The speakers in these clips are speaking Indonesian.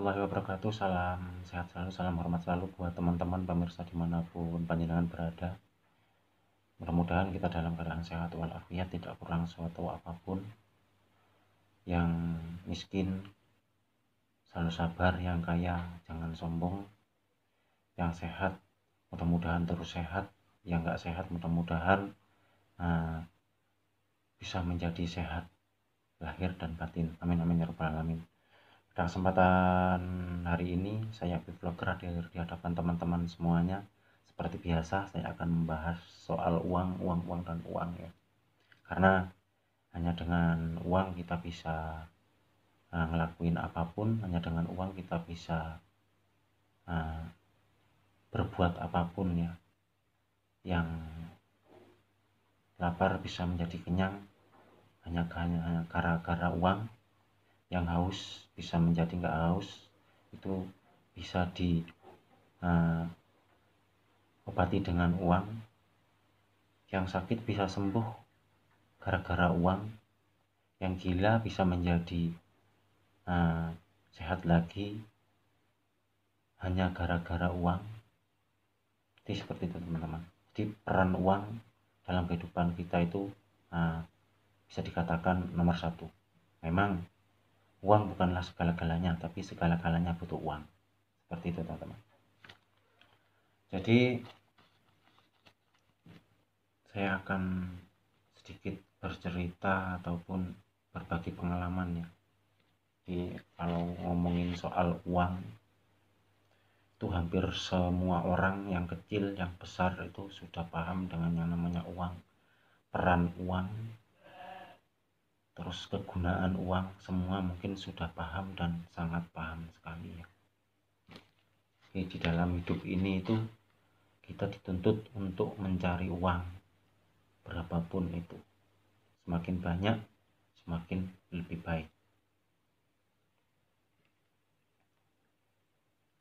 warahmatullahi wabarakatuh. Salam sehat selalu, salam hormat selalu buat teman-teman pemirsa dimanapun panjenengan berada. Mudah-mudahan kita dalam keadaan sehat walafiat, tidak kurang suatu apapun. Yang miskin selalu sabar, yang kaya jangan sombong, yang sehat mudah-mudahan terus sehat, yang nggak sehat mudah-mudahan bisa menjadi sehat lahir dan batin. Amin amin ya rabbal alamin. Pada kesempatan hari ini saya vlogger hadir di hadapan teman-teman semuanya. Seperti biasa saya akan membahas soal uang dan uang ya. Karena hanya dengan uang kita bisa ngelakuin apapun, hanya dengan uang kita bisa berbuat apapun ya. Yang lapar bisa menjadi kenyang hanya gara-gara uang, yang haus bisa menjadi nggak haus, itu bisa diobati dengan uang, yang sakit bisa sembuh gara-gara uang, yang gila bisa menjadi sehat lagi hanya gara-gara uang. Jadi seperti itu teman-teman. Jadi peran uang dalam kehidupan kita itu bisa dikatakan nomor satu. Memang uang bukanlah segala-galanya, tapi segala-galanya butuh uang. Seperti itu teman-teman. Jadi saya akan sedikit bercerita ataupun berbagi pengalaman ya. Jadi kalau ngomongin soal uang, itu hampir semua orang, yang kecil yang besar itu sudah paham dengan yang namanya uang, peran uang, terus kegunaan uang, semua mungkin sudah paham dan sangat paham sekali ya. Jadi di dalam hidup ini itu kita dituntut untuk mencari uang berapapun itu. Semakin banyak semakin lebih baik.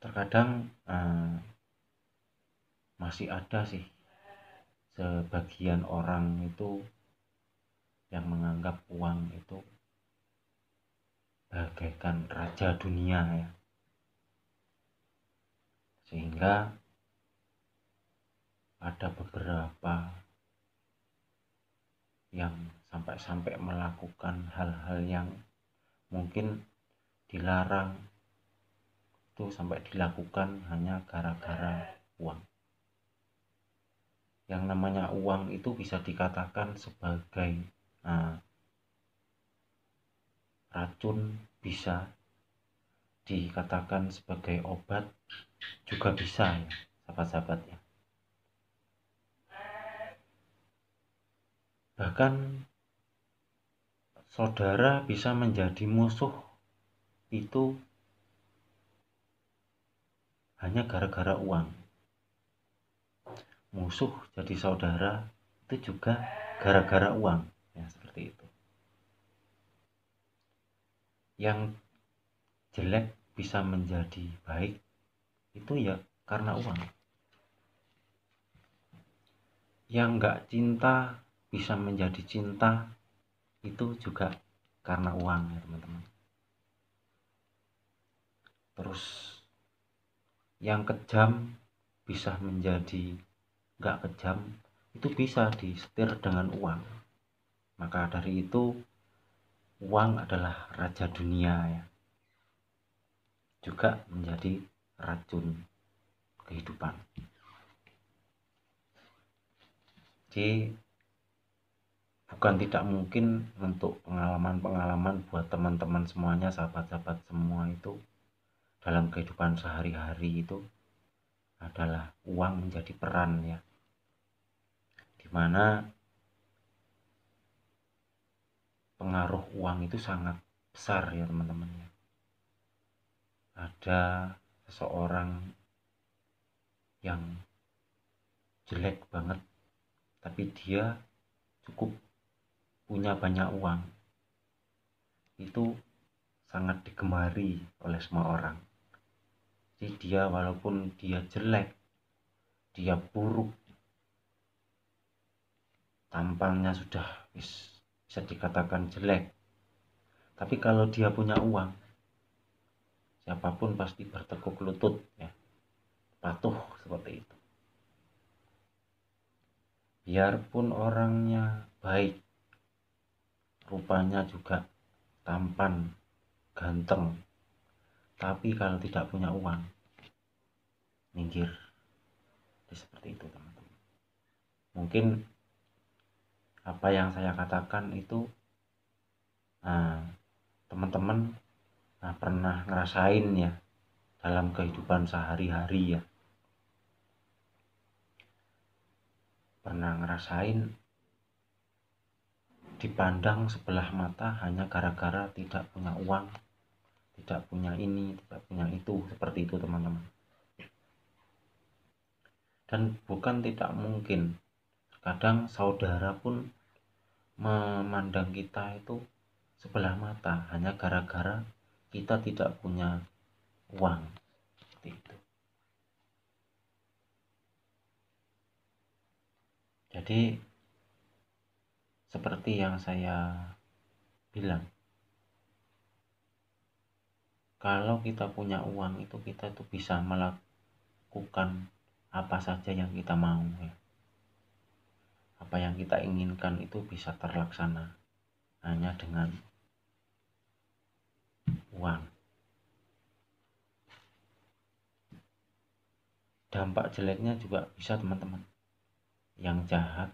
Terkadang masih ada sih sebagian orang itu yang menganggap uang itu bagaikan raja dunia ya, sehingga ada beberapa yang sampai melakukan hal-hal yang mungkin dilarang, itu sampai dilakukan hanya gara-gara uang. Yang namanya uang itu bisa dikatakan sebagai racun, bisa dikatakan sebagai obat juga bisa ya sahabat-sahabat ya. Bahkan saudara bisa menjadi musuh itu hanya gara-gara uang. Musuh jadi saudara itu juga gara-gara uang ya, seperti itu. Yang jelek bisa menjadi baik itu ya karena uang. Yang nggak cinta bisa menjadi cinta itu juga karena uang ya teman-teman. Terus yang kejam bisa menjadi nggak kejam, itu bisa disetir dengan uang. Maka dari itu uang adalah raja dunia ya, juga menjadi racun kehidupan. Jadi bukan tidak mungkin untuk pengalaman-pengalaman buat teman-teman semuanya, sahabat-sahabat semua itu, dalam kehidupan sehari-hari itu adalah uang menjadi peran ya, dimana pengaruh uang itu sangat besar ya teman-teman ya. Ada seseorang yang jelek banget tapi dia cukup punya banyak uang, itu sangat digemari oleh semua orang. Jadi dia walaupun dia jelek, dia buruk, tampangnya sudah bisa dikatakan jelek, tapi kalau dia punya uang, siapapun pasti bertekuk lutut ya, patuh seperti itu. Biarpun orangnya baik, rupanya juga tampan, ganteng, tapi kalau tidak punya uang, minggir. Jadi seperti itu teman-teman. Mungkin apa yang saya katakan itu teman-teman pernah ngerasain ya dalam kehidupan sehari-hari ya. Pernah ngerasain dipandang sebelah mata hanya gara-gara tidak punya uang, tidak punya ini, tidak punya itu, seperti itu teman-teman. Dan bukan tidak mungkin, kadang saudara pun memandang kita itu sebelah mata hanya gara-gara kita tidak punya uang, seperti itu. Jadi seperti yang saya bilang, kalau kita punya uang itu kita tuh bisa melakukan apa saja yang kita mau ya. Apa yang kita inginkan itu bisa terlaksana hanya dengan uang. Dampak jeleknya juga bisa teman-teman. Yang jahat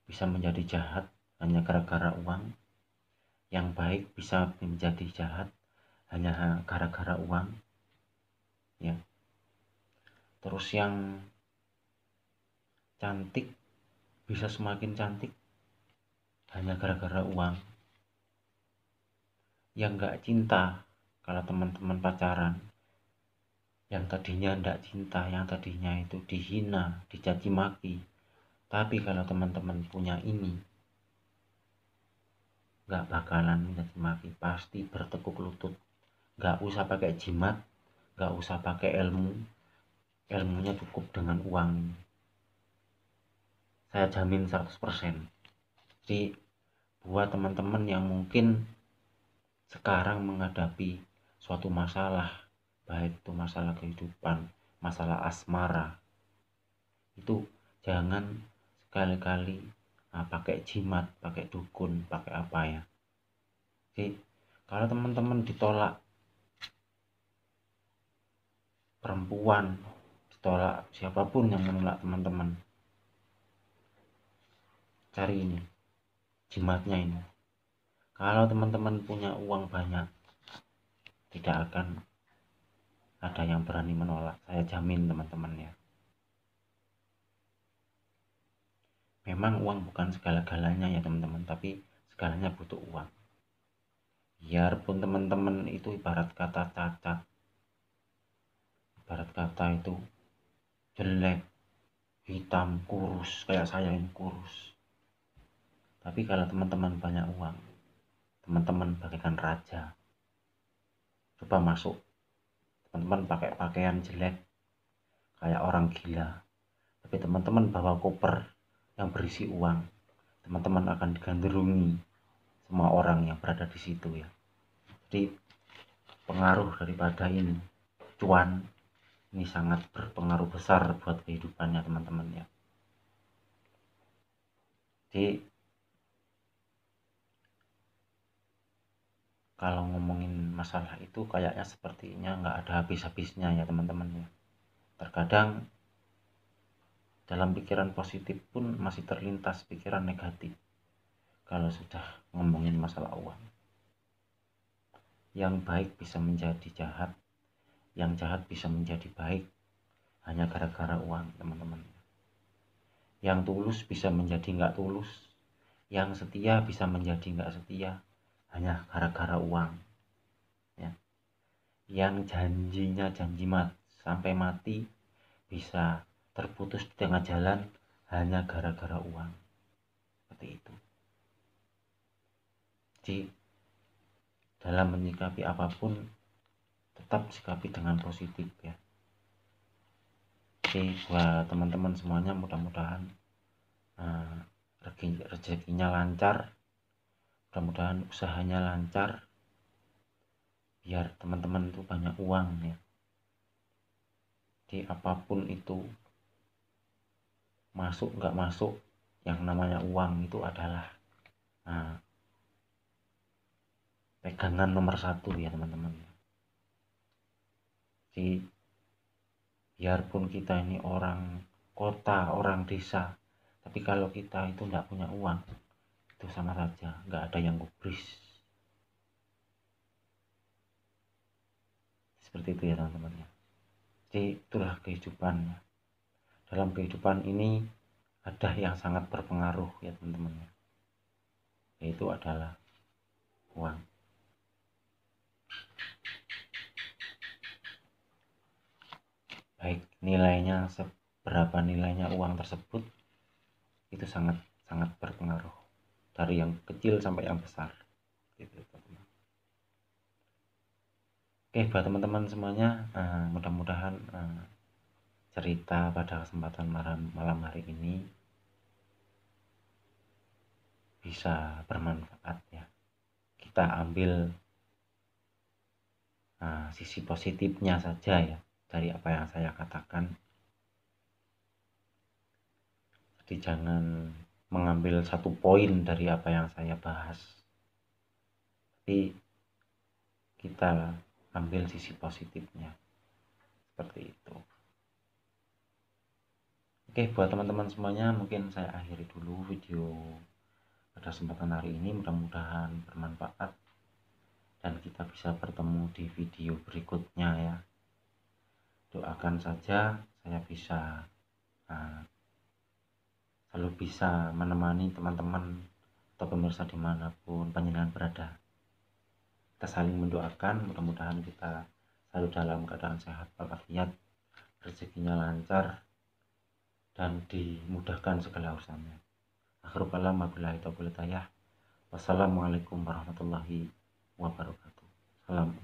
bisa menjadi jahat hanya gara-gara uang. Yang baik bisa menjadi jahat hanya gara-gara uang. Ya. Terus yang cantik bisa semakin cantik hanya gara-gara uang. Yang gak cinta, kalau teman-teman pacaran, yang tadinya ndak cinta, yang tadinya itu dihina, dicaci maki, tapi kalau teman-teman punya ini, nggak bakalan dicaci maki, pasti bertekuk lutut. Nggak usah pakai jimat, nggak usah pakai ilmunya cukup dengan uang. Saya jamin 100%. Jadi buat teman-teman yang mungkin sekarang menghadapi suatu masalah, baik itu masalah kehidupan, masalah asmara, itu jangan sekali-kali pakai jimat, pakai dukun, pakai apa ya. Jadi kalau teman-teman ditolak perempuan, ditolak siapapun yang menolak teman-teman, cari ini jimatnya ini. Kalau teman-teman punya uang banyak, tidak akan ada yang berani menolak, saya jamin teman-teman ya. Memang uang bukan segala-galanya ya teman-teman, tapi segalanya butuh uang. Biarpun teman-teman itu ibarat kata cacat, ibarat kata itu jelek, hitam, kurus, kayak saya ini kurus, tapi kalau teman-teman banyak uang, teman-teman bagaikan raja. Coba masuk, teman-teman pakai pakaian jelek kayak orang gila, tapi teman-teman bawa koper yang berisi uang, teman-teman akan digandrungi semua orang yang berada di situ ya. Jadi pengaruh daripada ini cuan ini sangat berpengaruh besar buat kehidupannya teman-teman ya. Jadi kalau ngomongin masalah itu kayaknya sepertinya nggak ada habis-habisnya ya teman-teman ya. Terkadang dalam pikiran positif pun masih terlintas pikiran negatif kalau sudah ngomongin masalah uang. Yang baik bisa menjadi jahat, yang jahat bisa menjadi baik hanya gara-gara uang teman-teman. Yang tulus bisa menjadi nggak tulus, yang setia bisa menjadi nggak setia hanya gara-gara uang ya. Yang janjinya janji sampai mati bisa terputus di tengah jalan hanya gara-gara uang, seperti itu. Jadi dalam menyikapi apapun tetap sikapi dengan positif ya. Jadi buat teman-teman semuanya mudah-mudahan rezekinya lancar, mudah-mudahan usahanya lancar, biar teman-teman tuh banyak uang ya. Di apapun itu, masuk nggak masuk, yang namanya uang itu adalah pegangan nomor satu ya teman-teman. Jadi biarpun kita ini orang kota, orang desa, tapi kalau kita itu nggak punya uang, itu sama saja nggak ada yang gubris. Seperti itu ya teman-teman ya. Jadi itulah kehidupannya. Dalam kehidupan ini ada yang sangat berpengaruh ya teman-teman ya, yaitu adalah uang. Baik nilainya, seberapa nilainya uang tersebut, itu sangat berpengaruh, dari yang kecil sampai yang besar gitu teman-teman. Oke, buat teman-teman semuanya, mudah-mudahan cerita pada kesempatan malam hari ini bisa bermanfaat ya. Kita ambil sisi positifnya saja ya dari apa yang saya katakan. Jadi jangan mengambil satu poin dari apa yang saya bahas, tapi kita ambil sisi positifnya, seperti itu. Oke, buat teman-teman semuanya, mungkin saya akhiri dulu video pada kesempatan hari ini. Mudah-mudahan bermanfaat dan kita bisa bertemu di video berikutnya ya. Doakan saja saya bisa selalu bisa menemani teman-teman atau pemirsa dimanapun panjenengan berada. Kita saling mendoakan, mudah-mudahan kita selalu dalam keadaan sehat walafiat, rezekinya lancar, dan dimudahkan segala urusannya. Akhirul kalam, wabillahi taufiq wal hidayah. Wassalamualaikum warahmatullahi wabarakatuh. Salam